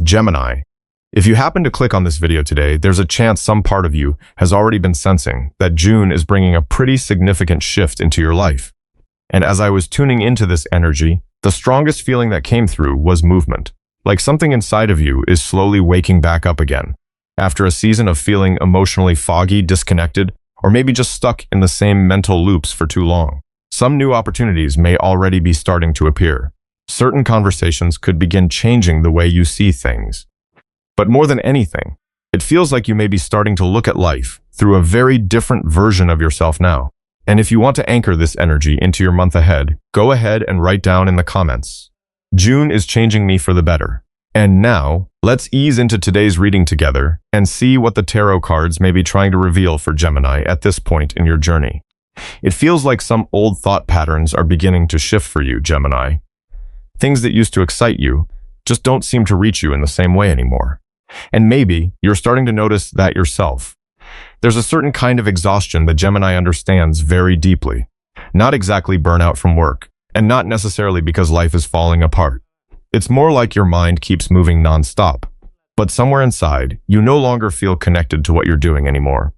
Gemini. If you happen to click on this video today, there's a chance some part of you has already been sensing that June is bringing a pretty significant shift into your life. And as I was tuning into this energy, the strongest feeling that came through was movement. Like something inside of you is slowly waking back up again. After a season of feeling emotionally foggy, disconnected, or maybe just stuck in the same mental loops for too long. Some new opportunities may already be starting to appear. Certain conversations could begin changing the way you see things. But more than anything, it feels like you may be starting to look at life through a very different version of yourself now. And if you want to anchor this energy into your month ahead, go ahead and write down in the comments, "June is changing me for the better." And now, let's ease into today's reading together and see what the tarot cards may be trying to reveal for Gemini at this point in your journey. It feels like some old thought patterns are beginning to shift for you, Gemini. Things that used to excite you just don't seem to reach you in the same way anymore. And maybe you're starting to notice that yourself. There's a certain kind of exhaustion that Gemini understands very deeply. Not exactly burnout from work, and not necessarily because life is falling apart. It's more like your mind keeps moving nonstop, but somewhere inside, you no longer feel connected to what you're doing anymore.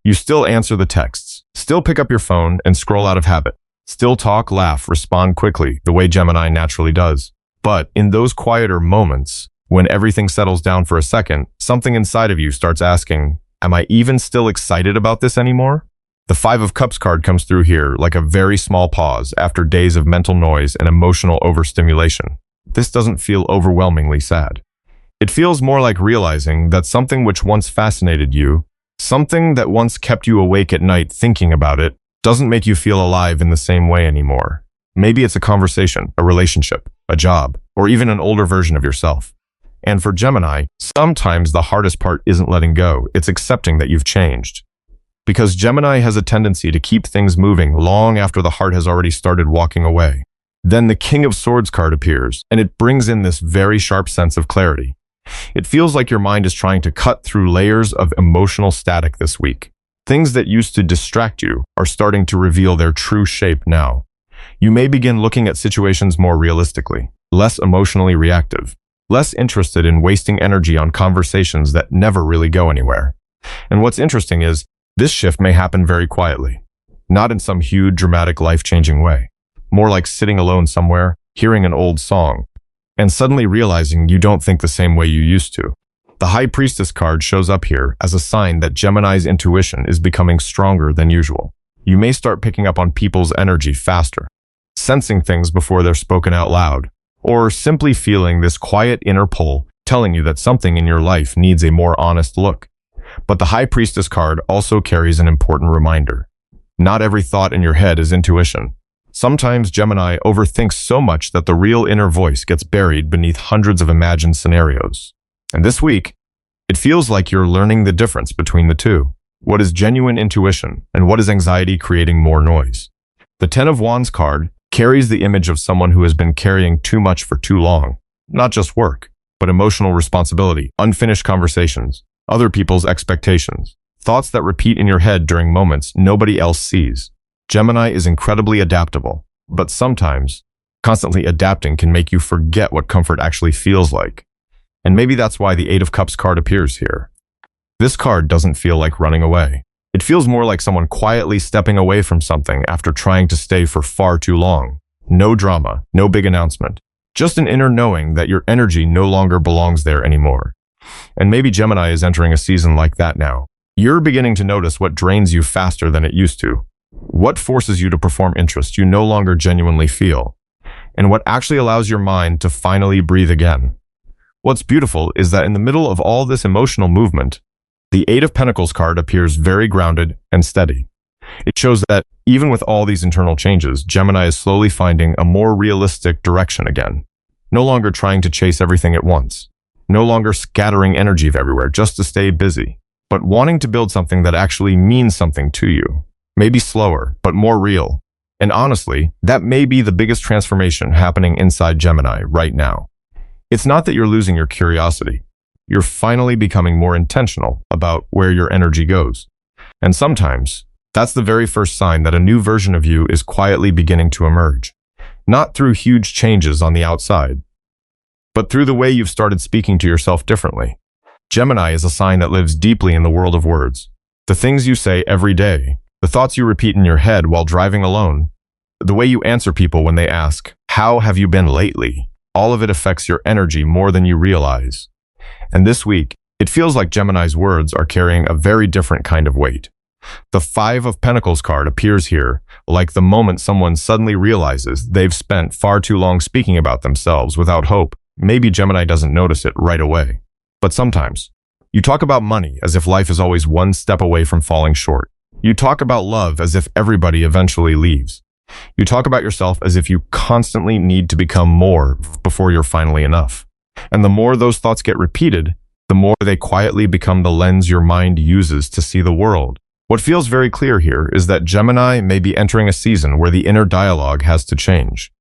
You still answer the texts, still pick up your phone and scroll out of habit, still talk, laugh, respond quickly, the way Gemini naturally does. But in those quieter moments, when everything settles down for a second, something inside of you starts asking, am I even still excited about this anymore? The Five of Cups card comes through here like a very small pause after days of mental noise and emotional overstimulation. This doesn't feel overwhelmingly sad. It feels more like realizing that something which once fascinated you, something that once kept you awake at night thinking about it, doesn't make you feel alive in the same way anymore. Maybe it's a conversation, a relationship, a job, or even an older version of yourself. And for Gemini, sometimes the hardest part isn't letting go, it's accepting that you've changed. Because Gemini has a tendency to keep things moving long after the heart has already started walking away. Then the King of Swords card appears, and it brings in this very sharp sense of clarity. It feels like your mind is trying to cut through layers of emotional static this week. Things that used to distract you are starting to reveal their true shape now. You may begin looking at situations more realistically, less emotionally reactive, less interested in wasting energy on conversations that never really go anywhere. And what's interesting is, this shift may happen very quietly, not in some huge, dramatic, life-changing way. More like sitting alone somewhere, hearing an old song, and suddenly realizing you don't think the same way you used to. The High Priestess card shows up here as a sign that Gemini's intuition is becoming stronger than usual. You may start picking up on people's energy faster, sensing things before they're spoken out loud, or simply feeling this quiet inner pull telling you that something in your life needs a more honest look. But the High Priestess card also carries an important reminder. Not every thought in your head is intuition. Sometimes Gemini overthinks so much that the real inner voice gets buried beneath hundreds of imagined scenarios. And this week, it feels like you're learning the difference between the two. What is genuine intuition and what is anxiety creating more noise? The Ten of Wands card carries the image of someone who has been carrying too much for too long. Not just work, but emotional responsibility, unfinished conversations, other people's expectations, thoughts that repeat in your head during moments nobody else sees. Gemini is incredibly adaptable, but sometimes, constantly adapting can make you forget what comfort actually feels like. And maybe that's why the Eight of Cups card appears here. This card doesn't feel like running away. It feels more like someone quietly stepping away from something after trying to stay for far too long. No drama, no big announcement. Just an inner knowing that your energy no longer belongs there anymore. And maybe Gemini is entering a season like that now. You're beginning to notice what drains you faster than it used to. What forces you to perform interest you no longer genuinely feel, and what actually allows your mind to finally breathe again. What's beautiful is that in the middle of all this emotional movement, the Eight of Pentacles card appears very grounded and steady. It shows that even with all these internal changes, Gemini is slowly finding a more realistic direction again. No longer trying to chase everything at once. No longer scattering energy everywhere just to stay busy, but wanting to build something that actually means something to you. Maybe slower, but more real. And honestly, that may be the biggest transformation happening inside Gemini right now. It's not that you're losing your curiosity. You're finally becoming more intentional about where your energy goes. And sometimes, that's the very first sign that a new version of you is quietly beginning to emerge. Not through huge changes on the outside, but through the way you've started speaking to yourself differently. Gemini is a sign that lives deeply in the world of words. The things you say every day, the thoughts you repeat in your head while driving alone, the way you answer people when they ask, "How have you been lately?" All of it affects your energy more than you realize. And this week, it feels like Gemini's words are carrying a very different kind of weight. The Five of Pentacles card appears here, like the moment someone suddenly realizes they've spent far too long speaking about themselves without hope. Maybe Gemini doesn't notice it right away. But sometimes, you talk about money as if life is always one step away from falling short. You talk about love as if everybody eventually leaves. You talk about yourself as if you constantly need to become more before you're finally enough. And the more those thoughts get repeated, the more they quietly become the lens your mind uses to see the world. What feels very clear here is that Gemini may be entering a season where the inner dialogue has to change.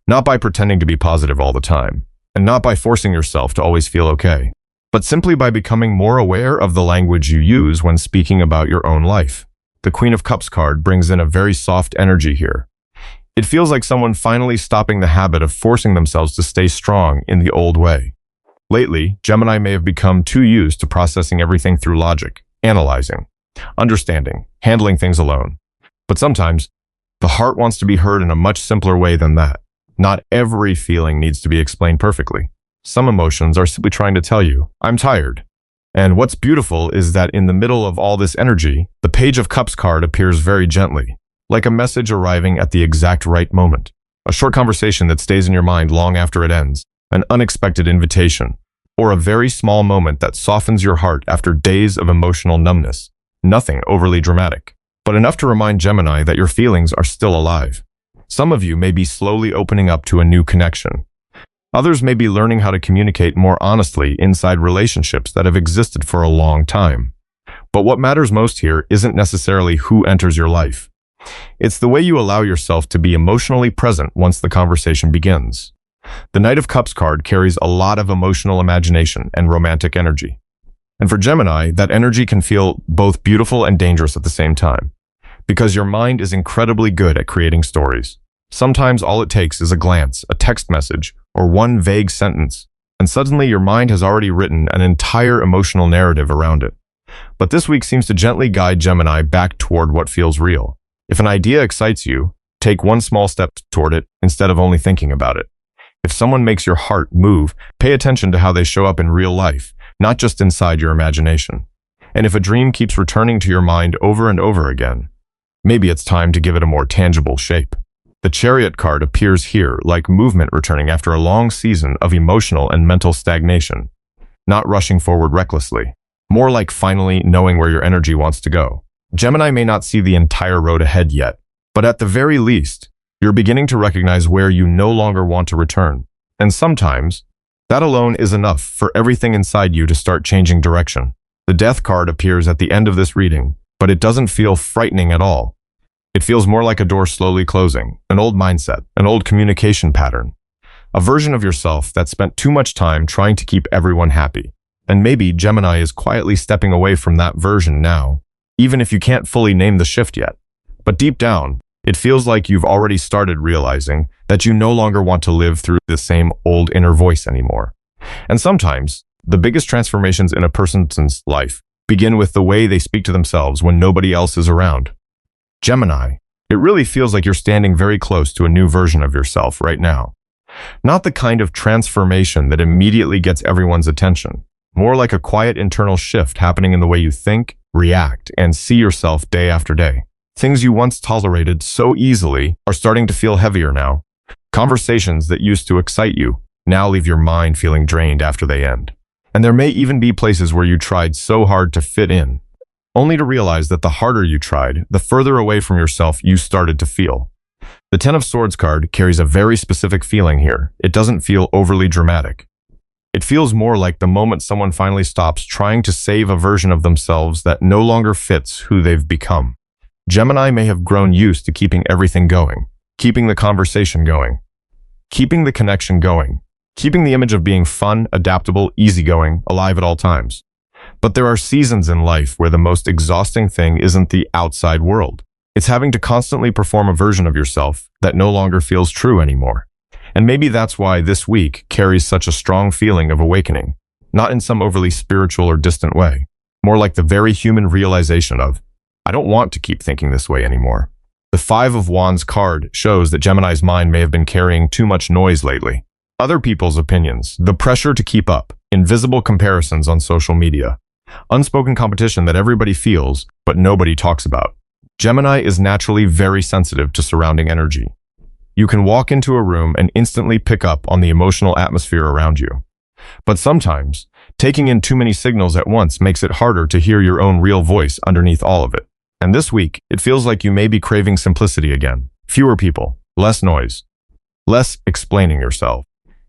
Not by pretending to be positive all the time, and not by forcing yourself to always feel okay, but simply by becoming more aware of the language you use when speaking about your own life. The Queen of Cups card brings in a very soft energy here. It feels like someone finally stopping the habit of forcing themselves to stay strong in the old way. Lately, Gemini may have become too used to processing everything through logic, analyzing, understanding, handling things alone. But sometimes, the heart wants to be heard in a much simpler way than that. Not every feeling needs to be explained perfectly. Some emotions are simply trying to tell you, "I'm tired." And what's beautiful is that in the middle of all this energy, the Page of Cups card appears very gently, like a message arriving at the exact right moment. A short conversation that stays in your mind long after it ends, an unexpected invitation, or a very small moment that softens your heart after days of emotional numbness. Nothing overly dramatic, but enough to remind Gemini that your feelings are still alive. Some of you may be slowly opening up to a new connection. Others may be learning how to communicate more honestly inside relationships that have existed for a long time. But what matters most here isn't necessarily who enters your life. It's the way you allow yourself to be emotionally present once the conversation begins. The Knight of Cups card carries a lot of emotional imagination and romantic energy. And for Gemini, that energy can feel both beautiful and dangerous at the same time, because your mind is incredibly good at creating stories. Sometimes all it takes is a glance, a text message, or one vague sentence, and suddenly your mind has already written an entire emotional narrative around it. But this week seems to gently guide Gemini back toward what feels real. If an idea excites you, take one small step toward it instead of only thinking about it. If someone makes your heart move, pay attention to how they show up in real life, not just inside your imagination. And if a dream keeps returning to your mind over and over again, maybe it's time to give it a more tangible shape. The Chariot card appears here like movement returning after a long season of emotional and mental stagnation, not rushing forward recklessly, more like finally knowing where your energy wants to go. Gemini may not see the entire road ahead yet, but at the very least, you're beginning to recognize where you no longer want to return. And sometimes, that alone is enough for everything inside you to start changing direction. The Death card appears at the end of this reading, but it doesn't feel frightening at all. It feels more like a door slowly closing, an old mindset, an old communication pattern, a version of yourself that spent too much time trying to keep everyone happy. And maybe Gemini is quietly stepping away from that version now, even if you can't fully name the shift yet. But deep down, it feels like you've already started realizing that you no longer want to live through the same old inner voice anymore. And sometimes, the biggest transformations in a person's life begin with the way they speak to themselves when nobody else is around. Gemini, it really feels like you're standing very close to a new version of yourself right now. Not the kind of transformation that immediately gets everyone's attention, more like a quiet internal shift happening in the way you think, react, and see yourself day after day. Things you once tolerated so easily are starting to feel heavier now. Conversations that used to excite you now leave your mind feeling drained after they end. And there may even be places where you tried so hard to fit in, only to realize that the harder you tried, the further away from yourself you started to feel. The Ten of Swords card carries a very specific feeling here. It doesn't feel overly dramatic. It feels more like the moment someone finally stops trying to save a version of themselves that no longer fits who they've become. Gemini may have grown used to keeping everything going, keeping the conversation going, keeping the connection going, keeping the image of being fun, adaptable, easygoing, alive at all times. But there are seasons in life where the most exhausting thing isn't the outside world. It's having to constantly perform a version of yourself that no longer feels true anymore. And maybe that's why this week carries such a strong feeling of awakening, not in some overly spiritual or distant way, more like the very human realization of, I don't want to keep thinking this way anymore. The Five of Wands card shows that Gemini's mind may have been carrying too much noise lately. Other people's opinions, the pressure to keep up, invisible comparisons on social media, unspoken competition that everybody feels but nobody talks about. Gemini is naturally very sensitive to surrounding energy. You can walk into a room and instantly pick up on the emotional atmosphere around you. But sometimes, taking in too many signals at once makes it harder to hear your own real voice underneath all of it. And this week, it feels like you may be craving simplicity again. Fewer people, less noise, less explaining yourself.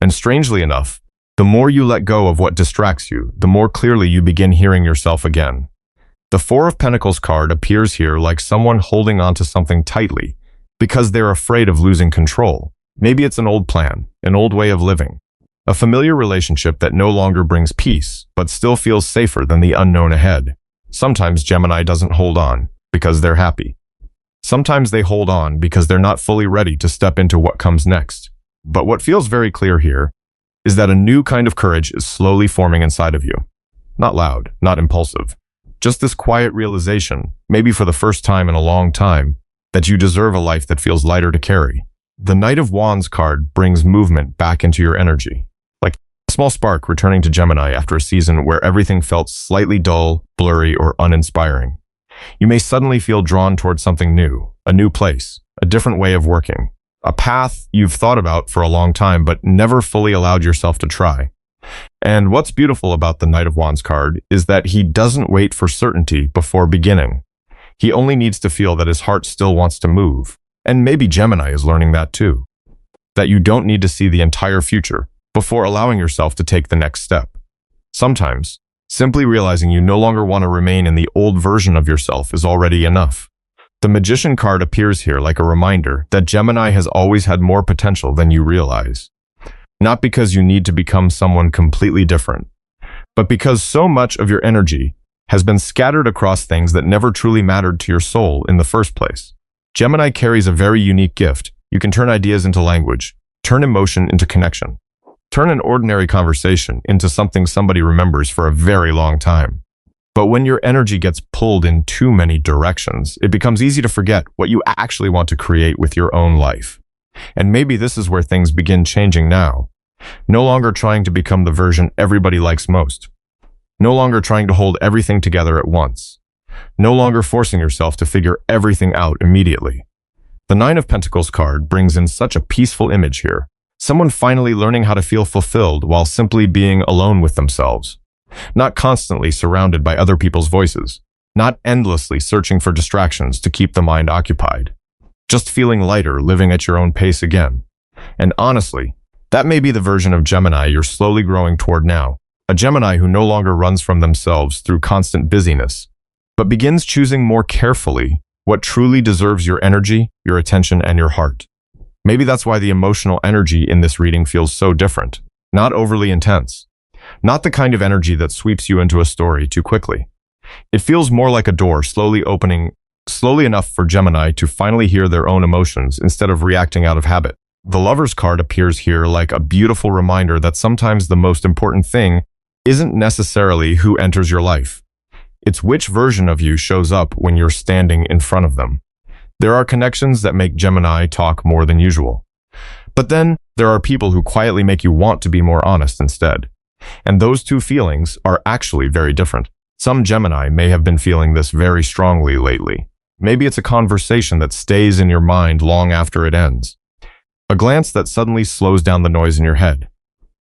And strangely enough, the more you let go of what distracts you, the more clearly you begin hearing yourself again. The Four of Pentacles card appears here like someone holding onto something tightly because they're afraid of losing control. Maybe it's an old plan, an old way of living, a familiar relationship that no longer brings peace, but still feels safer than the unknown ahead. Sometimes Gemini doesn't hold on because they're happy. Sometimes they hold on because they're not fully ready to step into what comes next. But what feels very clear here is that a new kind of courage is slowly forming inside of you. Not loud, not impulsive. Just this quiet realization, maybe for the first time in a long time, that you deserve a life that feels lighter to carry. The Knight of Wands card brings movement back into your energy. Like a small spark returning to Gemini after a season where everything felt slightly dull, blurry, or uninspiring. You may suddenly feel drawn towards something new, a new place, a different way of working, a path you've thought about for a long time but never fully allowed yourself to try. And what's beautiful about the Knight of Wands card is that he doesn't wait for certainty before beginning. He only needs to feel that his heart still wants to move. And maybe Gemini is learning that too. That you don't need to see the entire future before allowing yourself to take the next step. Sometimes, simply realizing you no longer want to remain in the old version of yourself is already enough. The Magician card appears here like a reminder that Gemini has always had more potential than you realize. Not because you need to become someone completely different, but because so much of your energy has been scattered across things that never truly mattered to your soul in the first place. Gemini carries a very unique gift. You can turn ideas into language, turn emotion into connection, turn an ordinary conversation into something somebody remembers for a very long time. But when your energy gets pulled in too many directions, it becomes easy to forget what you actually want to create with your own life. And maybe this is where things begin changing now. No longer trying to become the version everybody likes most. No longer trying to hold everything together at once. No longer forcing yourself to figure everything out immediately. The Nine of Pentacles card brings in such a peaceful image here. Someone finally learning how to feel fulfilled while simply being alone with themselves. Not constantly surrounded by other people's voices. Not endlessly searching for distractions to keep the mind occupied. Just feeling lighter, living at your own pace again. And honestly, that may be the version of Gemini you're slowly growing toward now. A Gemini who no longer runs from themselves through constant busyness, but begins choosing more carefully what truly deserves your energy, your attention, and your heart. Maybe that's why the emotional energy in this reading feels so different. Not overly intense. Not the kind of energy that sweeps you into a story too quickly. It feels more like a door slowly opening, slowly enough for Gemini to finally hear their own emotions instead of reacting out of habit. The Lover's card appears here like a beautiful reminder that sometimes the most important thing isn't necessarily who enters your life. It's which version of you shows up when you're standing in front of them. There are connections that make Gemini talk more than usual. But then there are people who quietly make you want to be more honest instead. And those two feelings are actually very different. Some Gemini may have been feeling this very strongly lately. Maybe it's a conversation that stays in your mind long after it ends. A glance that suddenly slows down the noise in your head.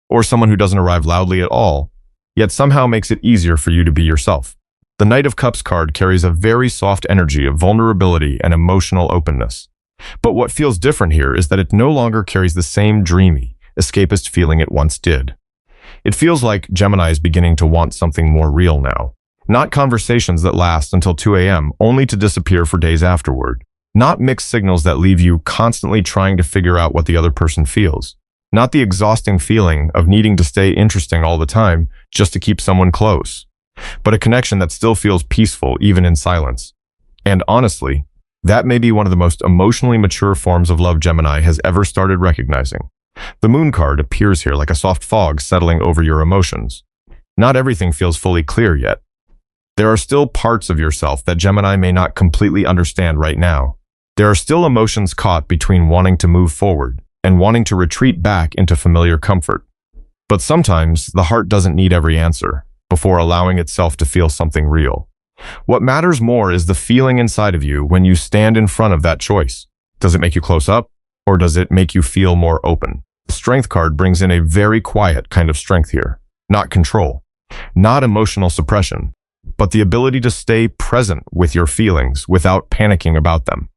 Or someone who doesn't arrive loudly at all, yet somehow makes it easier for you to be yourself. The Knight of Cups card carries a very soft energy of vulnerability and emotional openness. But what feels different here is that it no longer carries the same dreamy, escapist feeling it once did. It feels like Gemini is beginning to want something more real now. Not conversations that last until 2 a.m. only to disappear for days afterward. Not mixed signals that leave you constantly trying to figure out what the other person feels. Not the exhausting feeling of needing to stay interesting all the time just to keep someone close. But a connection that still feels peaceful even in silence. And honestly, that may be one of the most emotionally mature forms of love Gemini has ever started recognizing. The moon card appears here like a soft fog settling over your emotions. Not everything feels fully clear yet. There are still parts of yourself that Gemini may not completely understand right now. There are still emotions caught between wanting to move forward and wanting to retreat back into familiar comfort. But sometimes the heart doesn't need every answer before allowing itself to feel something real. What matters more is the feeling inside of you when you stand in front of that choice. Does it make you close up, or does it make you feel more open? The Strength card brings in a very quiet kind of strength here. Not control, not emotional suppression, but the ability to stay present with your feelings without panicking about them.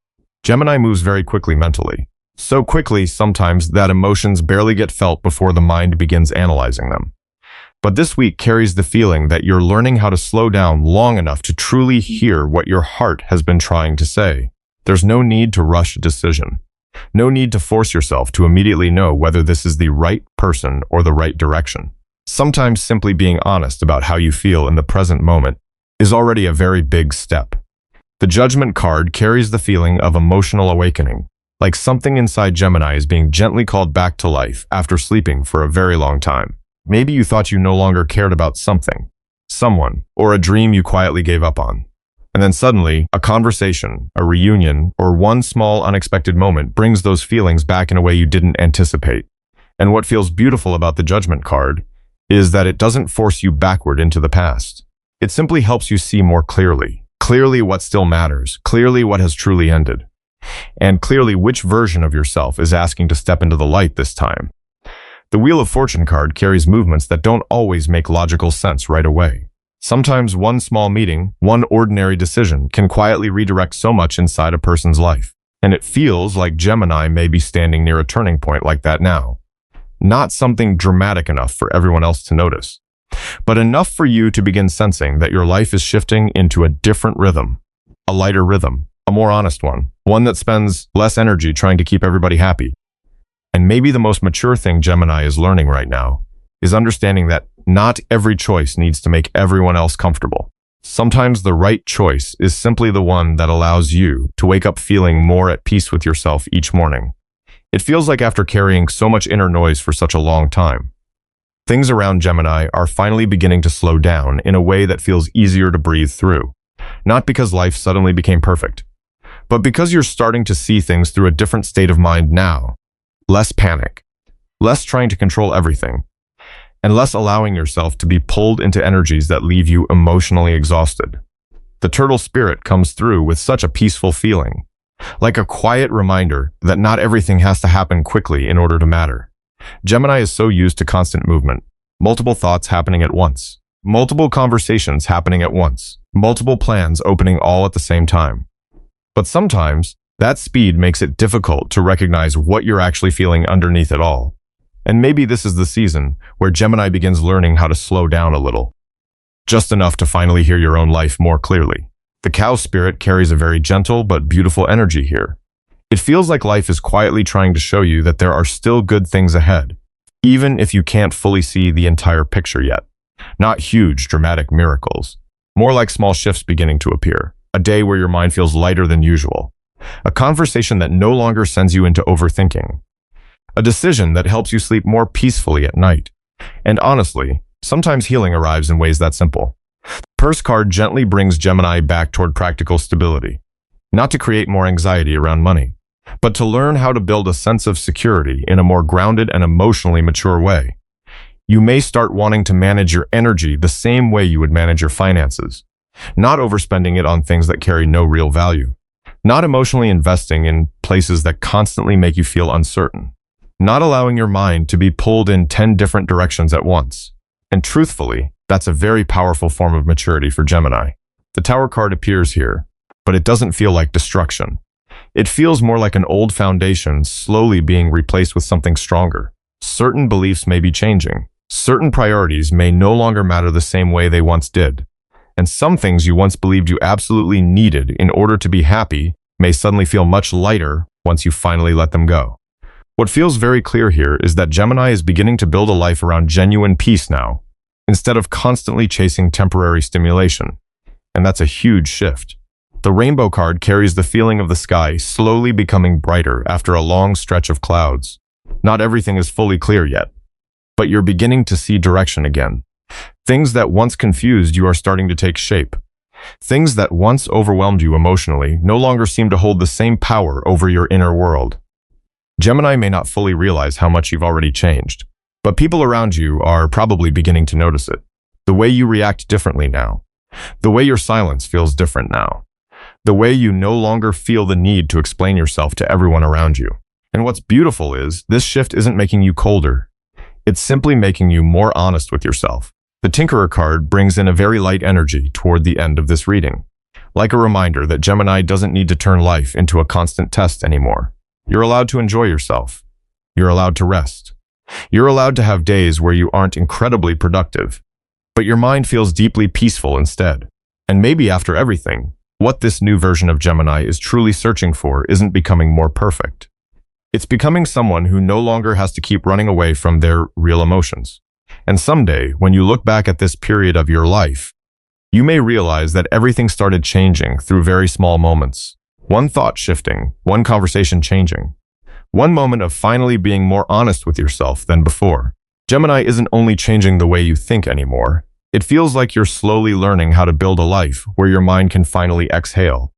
Gemini moves very quickly mentally. So quickly sometimes that emotions barely get felt before the mind begins analyzing them. But this week carries the feeling that you're learning how to slow down long enough to truly hear what your heart has been trying to say. There's no need to rush a decision. No need to force yourself to immediately know whether this is the right person or the right direction. Sometimes simply being honest about how you feel in the present moment is already a very big step. The Judgment card carries the feeling of emotional awakening, like something inside Gemini is being gently called back to life after sleeping for a very long time. Maybe you thought you no longer cared about something, someone, or a dream you quietly gave up on. And then suddenly, a conversation, a reunion, or one small unexpected moment brings those feelings back in a way you didn't anticipate. And what feels beautiful about the Judgment card is that it doesn't force you backward into the past. It simply helps you see more clearly what still matters, clearly what has truly ended, and clearly which version of yourself is asking to step into the light this time. The Wheel of Fortune card carries movements that don't always make logical sense right away. Sometimes one small meeting, one ordinary decision can quietly redirect so much inside a person's life. And it feels like Gemini may be standing near a turning point like that now. Not something dramatic enough for everyone else to notice, but enough for you to begin sensing that your life is shifting into a different rhythm, a lighter rhythm, a more honest one that spends less energy trying to keep everybody happy. And maybe the most mature thing Gemini is learning right now is understanding that not every choice needs to make everyone else comfortable. Sometimes the right choice is simply the one that allows you to wake up feeling more at peace with yourself each morning. It feels like after carrying so much inner noise for such a long time, things around Gemini are finally beginning to slow down in a way that feels easier to breathe through. Not because life suddenly became perfect, but because you're starting to see things through a different state of mind now. Less panic, less trying to control everything, and less allowing yourself to be pulled into energies that leave you emotionally exhausted. The turtle spirit comes through with such a peaceful feeling, like a quiet reminder that not everything has to happen quickly in order to matter. Gemini is so used to constant movement, multiple thoughts happening at once, multiple conversations happening at once, multiple plans opening all at the same time. But sometimes, that speed makes it difficult to recognize what you're actually feeling underneath it all. And maybe this is the season where Gemini begins learning how to slow down a little, just enough to finally hear your own life more clearly. The cow spirit carries a very gentle but beautiful energy here. It feels like life is quietly trying to show you that there are still good things ahead, even if you can't fully see the entire picture yet. Not huge, dramatic miracles, more like small shifts beginning to appear. A day where your mind feels lighter than usual. A conversation that no longer sends you into overthinking. A decision that helps you sleep more peacefully at night. And honestly, sometimes healing arrives in ways that simple. The Purse card gently brings Gemini back toward practical stability. Not to create more anxiety around money, but to learn how to build a sense of security in a more grounded and emotionally mature way. You may start wanting to manage your energy the same way you would manage your finances. Not overspending it on things that carry no real value. Not emotionally investing in places that constantly make you feel uncertain. Not allowing your mind to be pulled in 10 different directions at once. And truthfully, that's a very powerful form of maturity for Gemini. The Tower card appears here, but it doesn't feel like destruction. It feels more like an old foundation slowly being replaced with something stronger. Certain beliefs may be changing. Certain priorities may no longer matter the same way they once did. And some things you once believed you absolutely needed in order to be happy may suddenly feel much lighter once you finally let them go. What feels very clear here is that Gemini is beginning to build a life around genuine peace now, instead of constantly chasing temporary stimulation. And that's a huge shift. The Rainbow card carries the feeling of the sky slowly becoming brighter after a long stretch of clouds. Not everything is fully clear yet, but you're beginning to see direction again. Things that once confused you are starting to take shape. Things that once overwhelmed you emotionally no longer seem to hold the same power over your inner world. Gemini may not fully realize how much you've already changed, but people around you are probably beginning to notice it. The way you react differently now. The way your silence feels different now. The way you no longer feel the need to explain yourself to everyone around you. And what's beautiful is, this shift isn't making you colder. It's simply making you more honest with yourself. The Tinkerer card brings in a very light energy toward the end of this reading, like a reminder that Gemini doesn't need to turn life into a constant test anymore. You're allowed to enjoy yourself. You're allowed to rest. You're allowed to have days where you aren't incredibly productive, but your mind feels deeply peaceful instead. And maybe after everything, what this new version of Gemini is truly searching for isn't becoming more perfect. It's becoming someone who no longer has to keep running away from their real emotions. And someday, when you look back at this period of your life, you may realize that everything started changing through very small moments. One thought shifting, one conversation changing, one moment of finally being more honest with yourself than before. Gemini isn't only changing the way you think anymore. It feels like you're slowly learning how to build a life where your mind can finally exhale,